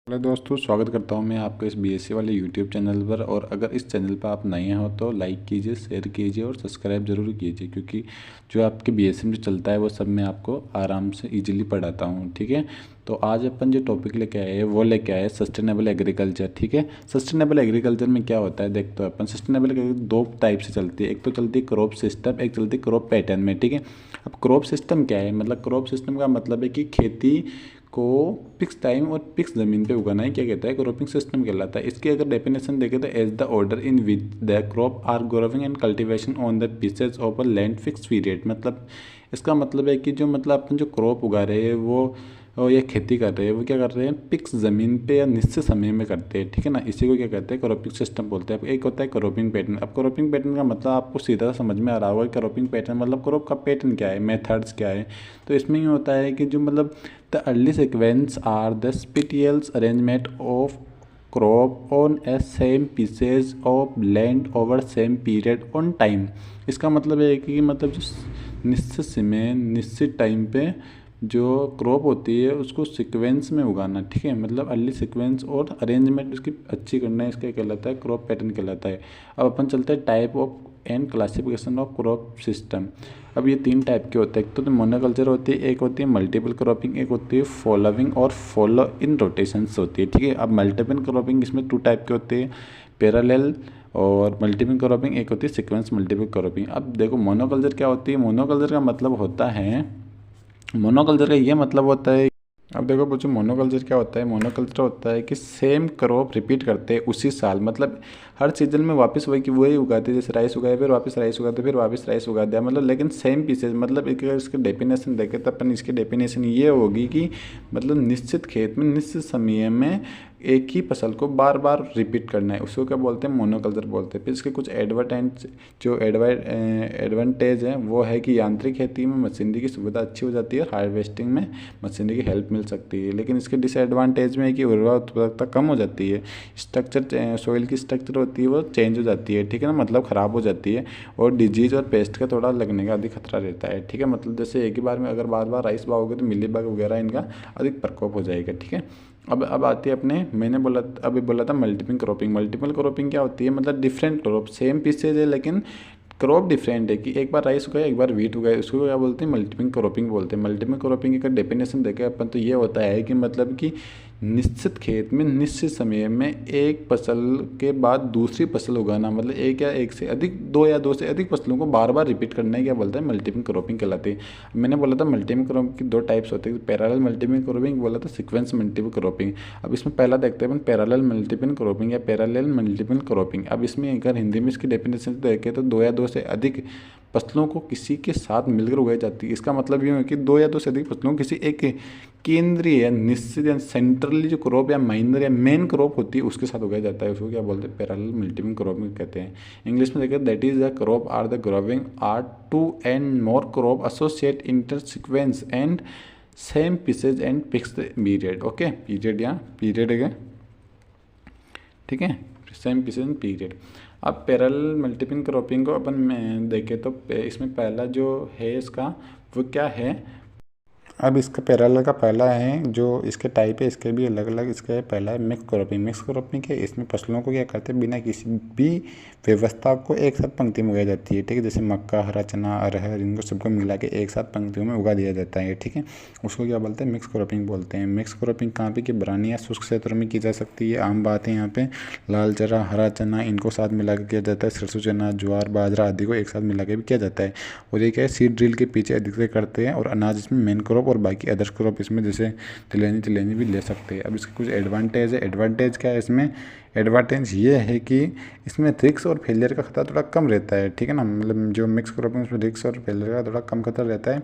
Hello दोस्तों, स्वागत करता हूं मैं आपके इस बीएससी वाले यूट्यूब चैनल पर। और अगर इस चैनल पर आप नए हो तो लाइक कीजिए, शेयर कीजिए और सब्सक्राइब जरूर कीजिए, क्योंकि जो आपके बीएससी में जो चलता है वो सब मैं आपको आराम से इजीली पढ़ाता हूं। ठीक है, तो आज अपन जो टॉपिक लेके आए हैं वो लेके आए सस्टेनेबल एग्रीकल्चर। ठीक है, सस्टेनेबल एग्रीकल्चर में क्या होता है देखते हो अपन। सस्टेनेबल एग्रीकल्चर दो टाइप से चलती है, एक तो चलती है क्रॉप सिस्टम, एक चलती है क्रॉप पैटर्न में। ठीक है, अब क्रॉप सिस्टम क्या है, मतलब क्रॉप सिस्टम का मतलब है कि खेती को फिक्स टाइम और फिक्स ज़मीन पे उगाना ही क्या कहता है, क्रॉपिंग सिस्टम कहलाता है। इसकी अगर डेफिनेशन देखें तो as the order in which the crop are growing and cultivation on the pieces of a land fix period. मतलब इसका मतलब है कि जो मतलब अपन जो क्रॉप उगा रहे हैं वो और या खेती कर रहे हैं वो क्या कर रहे हैं, फिक्स ज़मीन पे या निश्चित समय में करते हैं। ठीक है ना, इसी को क्या कहते हैं, क्रॉपिंग सिस्टम बोलते हैं। अब एक होता है क्रॉपिंग पैटर्न। अब क्रॉपिंग पैटर्न का मतलब आपको सीधा समझ में आ रहा होगा। क्रॉपिंग पैटर्न मतलब क्रॉप का पैटर्न क्या है, मेथड्स क्या है। तो इसमें ये होता है कि जो मतलब the early sequence are the spatials arrangement of crop on a same pieces of land over same period on time. इसका मतलब है कि मतलब जो निश्चित समय निश्चित टाइम पे जो क्रॉप होती है उसको सीक्वेंस में उगाना। ठीक है, मतलब अर्ली सीक्वेंस और अरेंजमेंट उसकी अच्छी करना है, इसका कहलाता है क्रॉप पैटर्न कहलाता है। अब अपन चलते हैं type of and classification of crop system. अब ये तीन टाइप के होते हैं, एक तो मोनोकल्चर होती है, एक होती है मल्टीपल क्रॉपिंग, एक होती है फॉलोइंग और फॉलो इन रोटेशंस होती है। ठीक है, अब मल्टीपल क्रॉपिंग इसमें टू टाइप के होते हैं, पैरेलल और मल्टीपल क्रॉपिंग, एक होती है सीक्वेंस मल्टीपल क्रॉपिंग। अब देखो मोनोकल्चर क्या होती है। मोनोकल्चर का मतलब होता है, मोनोकल्चर का ये मतलब होता है, अब देखो बच्चों मोनोकल्चर क्या होता है। मोनोकल्चर होता है कि सेम क्रॉप रिपीट करते हैं उसी साल, मतलब हर सीजन में वापस वही वही उगाते हैं। जैसे राइस उगाए फिर वापस राइस उगाते फिर वापस राइस उगा दिया, मतलब लेकिन सेम पीसेज। मतलब एक अगर इसके डेफिनेशन देखें तो अपन इसकी डेफिनेशन ये होगी कि मतलब निश्चित खेत में निश्चित समय में एक ही फसल को बार बार रिपीट करना है, उसको क्या बोलते हैं, मोनोकल्चर बोलते हैं। फिर इसके कुछ एडवांटेज हैं वो है कि यांत्रिक खेती में मशीनरी की सुविधा अच्छी हो जाती है और हार्वेस्टिंग में मशीनरी की हेल्प मिल सकती है। लेकिन इसके डिसएडवांटेज में है कि उर्वरता उत्पादकता कम हो जाती है, स्ट्रक्चर सॉइल की स्ट्रक्चर होती है वो चेंज हो जाती है। ठीक है ना, मतलब ख़राब हो जाती है, और डिजीज और पेस्ट का थोड़ा लगने का अधिक खतरा रहता है। ठीक है, मतलब जैसे एक ही बार में अगर बार बार राइस बाओगे तो मिलीबग वगैरह इनका अधिक प्रकोप हो जाएगा। ठीक है, अब आती है अपने, मैंने बोला अभी बोला था मल्टीपल क्रॉपिंग। मल्टीपल क्रॉपिंग क्या होती है, मतलब डिफरेंट क्रॉप सेम पीसेज है लेकिन क्रॉप डिफरेंट है, कि एक बार राइस उगाए एक बार वीट उगाए, उसको क्या बोलते हैं, मल्टीपल क्रॉपिंग बोलते हैं। मल्टीपल क्रॉपिंग का डेफिनेशन देखें अपन तो ये होता है कि मतलब कि निश्चित खेत में निश्चित समय में एक फसल के बाद दूसरी फसल उगाना, मतलब एक या एक से अधिक दो या दो से अधिक फसलों को बार बार रिपीट करना है, क्या बोलता है, मल्टीपल क्रॉपिंग कहलाती है। मैंने बोला था मल्टीपल क्रॉपिंग की दो टाइप्स होते हैं, पैरेलल मल्टीपल क्रॉपिंग बोला था, सीक्वेंस मल्टीपल क्रॉपिंग। अब इसमें पहला देखते हैं अपन पैरेलल मल्टीपल क्रॉपिंग या पैरेलल मल्टीपल क्रॉपिंग। अब इसमें अगर हिंदी में इसकी डेफिनेशन देखें तो दो या दो से अधिक फसलों को किसी के साथ मिलकर उगाई जाती है। इसका मतलब ये है कि दो या दो से अधिक फसलों को किसी एक केंद्रीय या निश्चित या सेंट्रली जो क्रॉप या माइनर या मेन क्रॉप होती है उसके साथ उगाया जाता है, उसको क्या बोलते हैं, पैरेलल मल्टीपल क्रॉपिंग कहते हैं। इंग्लिश में देखिए that is the crop are the growing are two and more crop associate inter sequence and same pieces and fixed period. Okay, period या पीरियड है, ठीक है, सेम पीसेज एंड पीरियड। अब parallel multiple cropping को अपन देखें तो इसमें पहला जो है इसका वो क्या है। अब इसका पैरेलल का पहला है जो इसके टाइप है, इसके भी अलग अलग इसका है। पहला है मिक्स क्रॉपिंग। मिक्स क्रॉपिंग के इसमें फसलों को क्या करते हैं, बिना किसी भी व्यवस्था को एक साथ पंक्ति में उगाई जाती है। ठीक है, जैसे मक्का, हरा चना, अरहर, इनको सबको मिला के एक साथ पंक्तियों में उगा दिया जाता है। ठीक है, उसको क्या बोलते हैं, मिक्स क्रॉपिंग बोलते हैं। मिक्स क्रॉपिंग कहाँ पे, कि बरानी या शुष्क क्षेत्रों में की जा सकती है, आम बात है यहाँ पे। लाल चना, हरा चना, इनको साथ मिला के किया जाता है। सरसों, चना, ज्वार, बाजरा आदि को एक साथ मिला के भी किया जाता है। और ये क्या है, सीड ड्रिल के पीछे अधिक से करते हैं, और अनाज इसमें मेन क्रॉप और बाकी अदर्स क्रॉप इसमें जैसे तिलहनी भी ले सकते हैं। अब इसके कुछ एडवांटेज है। एडवांटेज क्या है इसमें, एडवांटेज ये है कि इसमें रिस्क और फेलियर का खतरा थोड़ा कम रहता है। ठीक है ना, मतलब जो मिक्स क्रॉपिंग उसमें रिस्क और फेलियर का थोड़ा कम खतरा रहता है।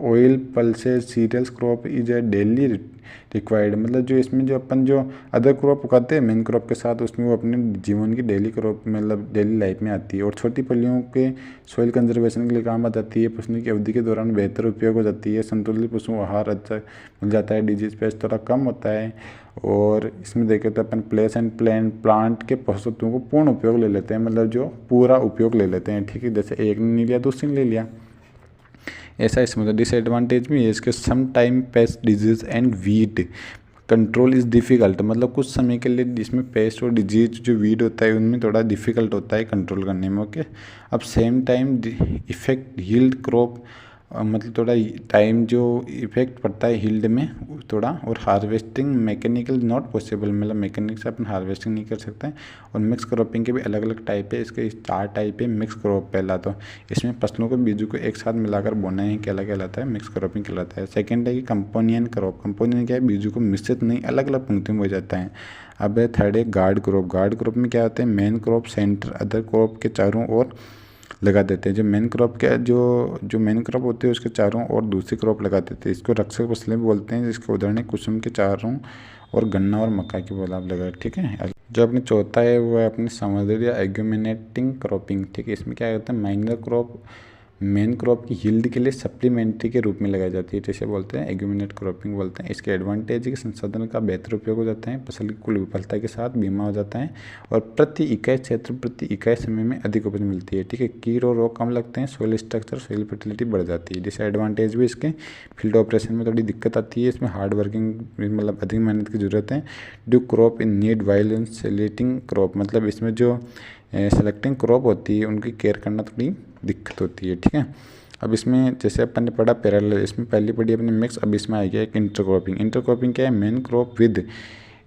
Oil, pulses, cereals crop is a daily required, मतलब जो इसमें जो अपन जो अदर क्रॉप उगाते हैं मेन क्रॉप के साथ, उसमें वो अपने जीवन की डेली क्रॉप मतलब डेली लाइफ में आती है। और छोटी फलियों के सॉइल कंजर्वेशन के लिए काम आ जाती है। पशुओं की अवधि के दौरान बेहतर उपयोग हो जाती है। संतुलित पशु आहार अच्छा मिल जाता है, डिजीज पेस्ट थोड़ा कम होता है। और इसमें देखें तो अपन प्लेस एंड प्लांट के पोषक तत्वों को पूर्ण उपयोग ले लेते हैं, मतलब जो पूरा उपयोग ले लेते हैं। ठीक है, जैसे एक ने नहीं लिया दूसरे ने ले लिया, ऐसा इसमें। तो डिसएडवांटेज भी है इसके, some time pest disease and weed, control is difficult, मतलब कुछ समय के लिए इसमें पेस्ट और डिजीज जो वीड होता है उनमें थोड़ा डिफ़िकल्ट होता है कंट्रोल करने में। ओके, अब same time effect yield crop, मतलब थोड़ा टाइम जो इफेक्ट पड़ता है यील्ड में थोड़ा, और हार्वेस्टिंग मैकेनिकल नॉट पॉसिबल, मतलब मैकेनिक से अपन हार्वेस्टिंग नहीं कर सकते हैं। और मिक्स क्रॉपिंग के भी अलग अलग टाइप है, इसके 4 टाइप है मिक्स क्रॉप। पहला तो इसमें फसलों को बीजों को एक साथ मिलाकर बोना है, क्या कहलाता है, मिक्स क्रॉपिंग कहलाता है। सेकेंड है कि कंपोनियन क्रॉप, कंपोनियन क्या है, बीजों को मिश्रित नहीं अलग अलग पंक्तियों में हो जाता है। अब थर्ड है गार्ड क्रॉप, गार्ड क्रॉप में क्या होता है, main crop centre other crop के चारों ओर लगा देते हैं। जो मेन क्रॉप के जो मेन क्रॉप होती है उसके चारों ओर दूसरी क्रॉप लगा देते हैं। इसको रक्षक फसलें भी बोलते हैं, जिसके उदाहरण है कुसुम के चारों और गन्ना और मक्का की बोला आप लगा। ठीक है, जो अपनी चौथा है वो है अपनी समुद्री या एग्यूमिनेटिंग क्रॉपिंग। ठीक है, इसमें क्या होता है, माइनर क्रॉप मेन क्रॉप की यील्ड के लिए सप्लीमेंट्री के रूप में लगाई जाती है, जैसे बोलते हैं एग्यूमिनेट क्रॉपिंग बोलते हैं। इसके एडवांटेज है कि संसाधन का बेहतर उपयोग हो जाता है, फसल की कुल विफलता के साथ बीमा हो जाता है, और प्रति इकाई क्षेत्र प्रति इकाई समय में अधिक उपज मिलती है। ठीक है, कीट और रोग कम लगते हैं, सोइल स्ट्रक्चर सोइल फर्टिलिटी बढ़ जाती है। डिसएडवांटेज भी इसके फील्ड ऑपरेशन में थोड़ी दिक्कत आती है, इसमें हार्ड वर्किंग मतलब अधिक मेहनत की जरूरत है। Due crop in need while selecting crop, मतलब इसमें जो सेलेक्टिंग क्रॉप होती है उनकी केयर करना थोड़ी दिक्कत होती है। ठीक है, अब इसमें जैसे अपन ने पढ़ा पैरेलल, इसमें पहली पढ़ी अपने मिक्स, अब इसमें आ गया एक इंटरक्रॉपिंग। इंटरक्रॉपिंग क्या है, main crop with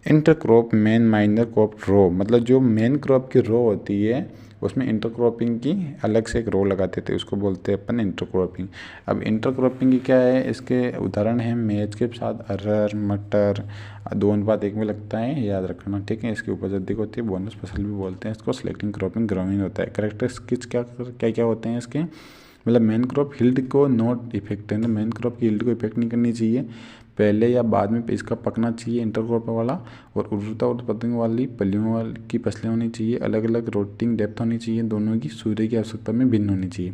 intercrop main minor crop row, मतलब जो मेन क्रॉप की रो होती है उसमें इंटरक्रॉपिंग की अलग से एक रो लगाते थे, उसको बोलते हैं अपन इंटरक्रॉपिंग। अब इंटरक्रॉपिंग की क्या है, इसके उदाहरण हैं मेज के साथ अरहर मटर 2:1 में लगता है, याद रखना। ठीक है, इसकी उपज अधिक होती है, बोनस फसल भी बोलते हैं इसको। सेलेक्टिंग क्रॉपिंग ग्रोइंग होता है। कैरेक्टरिस्टिक्स क्या क्या होते हैं इसके, मतलब मेन क्रॉप यील्ड को नॉट इफेक्ट है ना, मेन क्रॉप की यील्ड को इफेक्ट नहीं करनी चाहिए, पहले या बाद में इसका पकना चाहिए इंटरक्रॉप वाला। और उर्वरता उत्पादन वाली फलियों वाली की फसलें होनी चाहिए, अलग अलग रोटिंग डेप्थ होनी चाहिए, दोनों की सूर्य की आवश्यकता में भिन्न होनी चाहिए।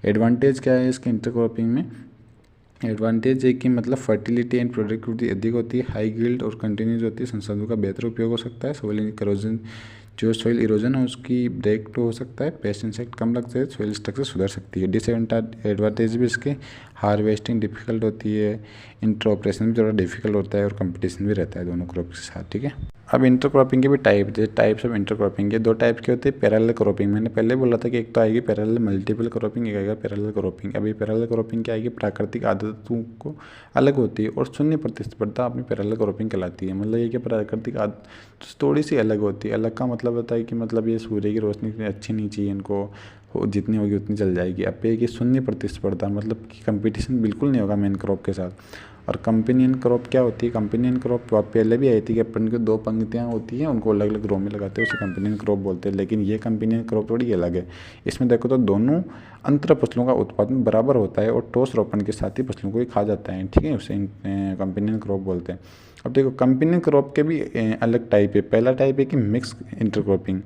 एडवांटेज क्या है इसके इंटरक्रॉपिंग में, एडवांटेज है कि मतलब फर्टिलिटी एंड प्रोडक्टिविटी अधिक होती है, हाई यील्ड और कंटिन्यूस होती है, संसाधनों का बेहतर उपयोग हो सकता है, सोइल करोजन जो सॉइल इरोजन है उसकी ब्रेक तो हो सकता है, पेस्ट इंसेक्ट कम लगते हैं, सॉइल स्ट्रक्चर सुधर सकती है। डिसएडवांटेज भी इसके हार्वेस्टिंग डिफिकल्ट होती है, इंटर ऑपरेशन भी थोड़ा डिफिकल्ट होता है, और कंपटीशन भी रहता है दोनों क्रॉप के साथ। ठीक है, अब इंटरक्रॉपिंग के भी टाइप्स ऑफ इंटरक्रॉपिंग के 2 टाइप के होते हैं। पैरेलल क्रॉपिंग मैंने पहले बोला था कि एक तो आएगी पैरेलल मल्टीपल क्रॉपिंग, एक आएगा पैरेलल क्रॉपिंग। अभी पैरेलल क्रॉपिंग क्या आएगी, प्राकृतिक आदतों को अलग होती है और शून्य प्रतिस्पर्धा अपनी पैरेलल क्रॉपिंग कहलाती है। मतलब ये कि प्राकृतिक आदत थोड़ी सी अलग होती है। अलग का मतलब होता है कि मतलब ये सूर्य की रोशनी इतनी अच्छी नहीं चाहिए इनको, जितनी होगी उतनी चल जाएगी। अब ये कि शून्य प्रतिस्पर्धा, मतलब कि कंपटीशन बिल्कुल नहीं होगा मेन क्रॉप के साथ। और कंपेनियन क्रॉप क्या होती है, कंपेनियन क्रॉप पहले भी आई थी कि अपन की 2 पंक्तियाँ होती हैं उनको अलग अलग रो में लगाते हैं, उसे कंपेनियन क्रॉप बोलते हैं। लेकिन ये कंपेनियन क्रॉप थोड़ी अलग है। इसमें देखो तो दोनों अंतर फसलों का उत्पादन बराबर होता है और ठोस रोपण के साथ ही फसलों को ही खा जाता है। ठीक है, उसे कंपेनियन क्रॉप बोलते हैं। अब देखो कंपेनियन क्रॉप के भी अलग टाइप है। पहला टाइप है कि मिक्स इंटरक्रॉपिंग।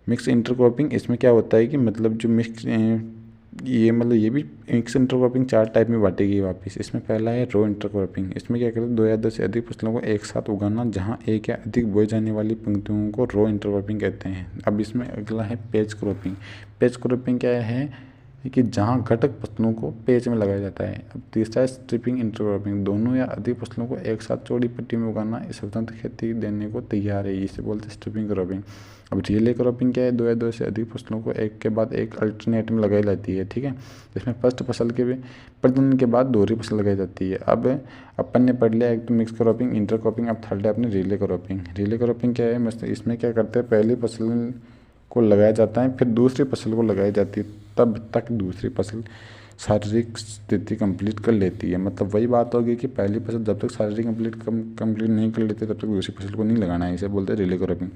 मिक्स इंटरक्रॉपिंग इसमें क्या होता है कि मतलब जो मिक्स ये मतलब ये भी मिक्स इंटरक्रॉपिंग 4 टाइप में बांटेगी वापस। इसमें पहला है रो इंटरक्रॉपिंग। इसमें क्या करते हैं, 2 या 10 से अधिक फसलों को एक साथ उगाना, जहां एक या अधिक बोई जाने वाली पंक्तियों को रो इंटरक्रॉपिंग कहते हैं। अब इसमें अगला है पेच क्रॉपिंग। पेच क्रॉपिंग क्या है कि जहां घटक फसलों को पेच में लगाया जाता है। अब तीसरा है स्ट्रिपिंग इंटरक्रॉपिंग। दोनों या अधिक फसलों को एक साथ चौड़ी पट्टी में उगाना इस स्वतंत्र खेती देने को तैयार है, इसे बोलते हैं स्ट्रिपिंग क्रॉपिंग। अब रिले क्रॉपिंग क्या है, 2 या 2 से अधिक फसलों को एक के बाद एक अल्टरनेट में लगाई जाती है। ठीक है, इसमें फर्स्ट फसल के प्रजनन के बाद दोहरी फसल लगाई जाती है। अब अपन ने पढ़ लिया एक तो मिक्स क्रॉपिंग, इंटर क्रॉपिंग। अब थर्ड है अपने रिले क्रॉपिंग। रिले क्रॉपिंग क्या है, मतलब इसमें क्या करते हैं, पहली फसल को लगाया जाता है, फिर दूसरी फसल को लगाई जाती है, तब तक दूसरी फसल शारीरिक स्थिति कंप्लीट कर लेती है। मतलब वही बात होगी कि पहली फसल जब तक शारीरिक कंप्लीट नहीं कर लेती तब तक दूसरी फसल को नहीं लगाना है, इसे बोलते हैं रिले क्रॉपिंग।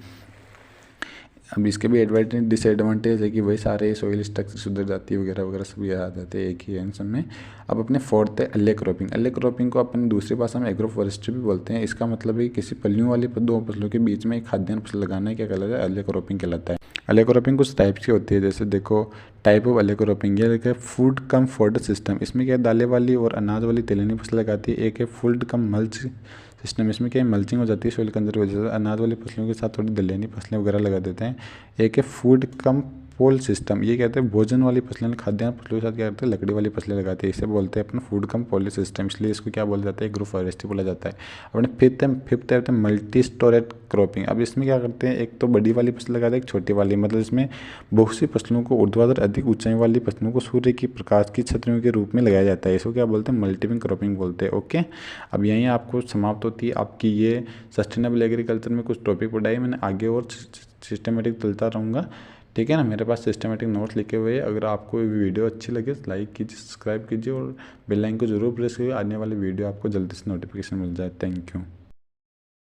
अब इसके भी एडवांटेज डिसएडवांटेज है कि वही सारे सॉइल स्ट्रक्चर सुधर जाती है वगैरह वगैरह सब याद आ जाते हैं एक ही आंसर में। अब अपने फोर्थ है अल्ले क्रॉपिंग। अल्ले क्रॉपिंग को अपन दूसरी भाषा में एग्रो फॉरेस्ट्री भी बोलते हैं। इसका मतलब है कि किसी फलियों वाली 2 फसलों के बीच में एक खाद्यान्न फसल लगाना है, क्या कहलाता है, अल्ले क्रॉपिंग कहलाता है। अल्ले क्रॉपिंग कुछ टाइप्स की होती है, जैसे देखो टाइप ऑफ अल्ले क्रॉपिंग। ये देखिए फूड कम फॉडर सिस्टम। इसमें क्या है, दालें वाली और अनाज वाली तिलहनी फसल लगाती है। एक है फूड कम मल्च सिस्टम। इसमें क्या है, मल्चिंग हो जाती है सॉइल के अंदर, वजह से अनाज वाली फसलों के साथ थोड़ी दलहनी फसलें वगैरह लगा देते हैं। एक है फूड कम पोल सिस्टम, ये कहते हैं भोजन वाली फसलें, खाद्यान्न फसलों के साथ क्या करते हैं, लकड़ी वाली फसलें लगाते हैं, इसे बोलते हैं अपना फूड कम पोली सिस्टम, इसलिए इसको क्या बोला जाता है, एग्रो फॉरेस्ट्री बोला जाता है। अपने फिफ्थ है मल्टी स्टोरेज क्रॉपिंग। अब इसमें क्या करते हैं, एक तो बड़ी वाली फसल लगाते हैं, एक छोटी वाली, मतलब इसमें बहुत सी फसलों को ऊर्ध्वाधर अधिक ऊंचाई वाली फसलों को सूर्य की प्रकाश की छतरियों के रूप में लगाया जाता है, इसको क्या बोलते हैं, मल्टीपिंग क्रॉपिंग बोलते हैं। ओके, अब यहीं आपको समाप्त होती है आपकी ये सस्टेनेबल एग्रीकल्चर में कुछ टॉपिक पढ़ाई मैंने, आगे और सिस्टमेटिक चलता रहूँगा, ठीक है ना। मेरे पास सिस्टमेटिक नोट्स लिखे हुए हैं। अगर आपको वीडियो अच्छी लगे तो लाइक कीजिए, सब्सक्राइब कीजिए और बेल आइकन को जरूर प्रेस कीजिए, आने वाली वीडियो आपको जल्दी से नोटिफिकेशन मिल जाए। Thank you.